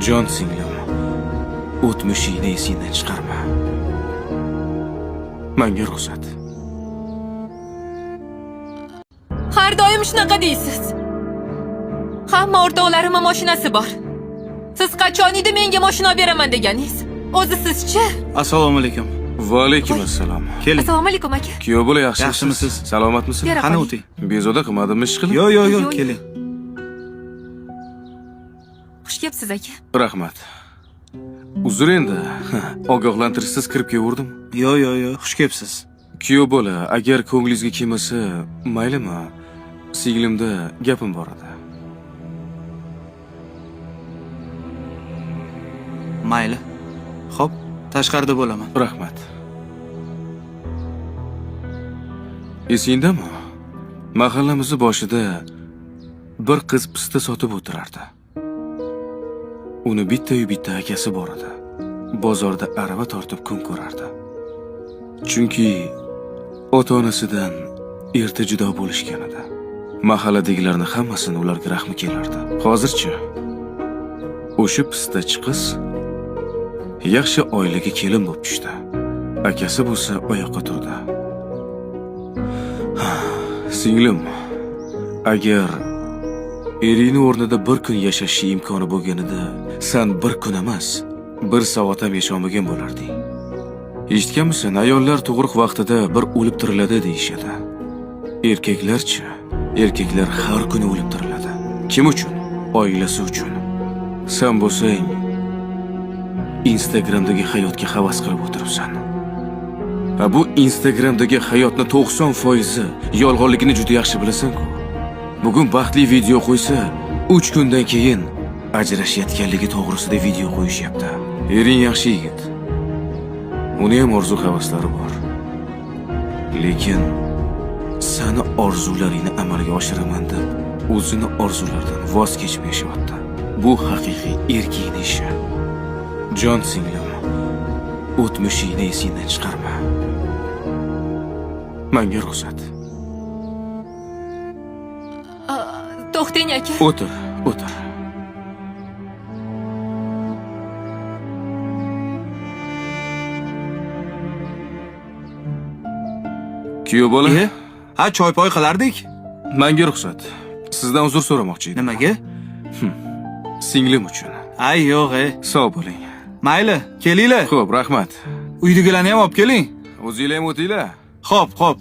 Jon singlim, o'tmishingni esingdan chiqarma. Menga ruxsat. Har doim shunaqa deysiz. Hamma o'rtoqlarimning mashinasi bor. Siz qachon edi menga mashina beraman deganingiz? O'zi sizchi? Assalomu alaykum. Va alaykum assalom. Keling. Assalomu alaykum aka. Kuyov bola yaxshimisiz? Yaxshimisiz? Salomatmisiz? Yara Qani qoling. o'ting. Bezovta qilmadimmi ish qilib? Yo'q, keling. Xush kelibsiz aka. Rahmat. Uzr endi. Ogohlantirishsiz kirib keldim. Yo'q, xush kelibsiz. Kuyov bola, agar ko'nglingizga kelmasa, maylimi? Singlimda gapim bor edi. Mayli. Xo'p, tashqarida bo'laman. Rahmat. Esingdami? Mahallamiz boshida bir qiz pista sotib o'tirardi. Uni bitta akasi bor edi. Bozorda arava tortib kun ko'rardi. Chunki ota-onasidan erta judo bo'lishgan edi. Mahalladagilarning hammasini ularga rahmi kelardi. Hozirchi o'sha pistachi qiz yaxshi oilaga kelin bo'lib tushdi. Akasi bo'lsa oyoqqa turdi. Singlim, agar eringni o'rnida bir kun yashash imkoni bo'lganida, sen bir kun emas, bir soat ham yashamagan bo'larding. Eshitganmisan, ayollar tug'ruq vaqtida bir o'lib tiriladi deyishadi. Erkaklarchi, erkaklar har kuni o'lib tiriladi. Kim uchun? Oilasi uchun. Sen bo'lsang Instagramdagi hayotga havas qilib o'tiribsan. Bu Instagramdagi hayotning 90% yolg'onligini juda yaxshi bilasan-ku. Bugun baxtli video qo'ysa, 3 kundan keyin ajrashayotganligi to'g'risida video qo'yishyapti. Ering yaxshi yigit. Uni ham orzu-havaslari bor. Lekin seni orzularingni amalga oshiraman deb o'zini orzularidan voz kechib yashayapti. Bu haqiqiy erkakning ishi. Jon singlim, o'tmishingni esingdan chiqarma. Menga ruxsat. To'xtang aka. O'tir. Kuyov bola? Ha, choy-poy qilardik. Menga ruxsat. Sizdan uzr so'ramoqchi edim. Nimaga? Singlim uchun. Ay, yo'q, Sog' bo'ling. Mayli, kelinglar. Xo'p, rahmat. Uydagilarni ham olib keling. O'zinglar ham o'tinglar. Xo'p.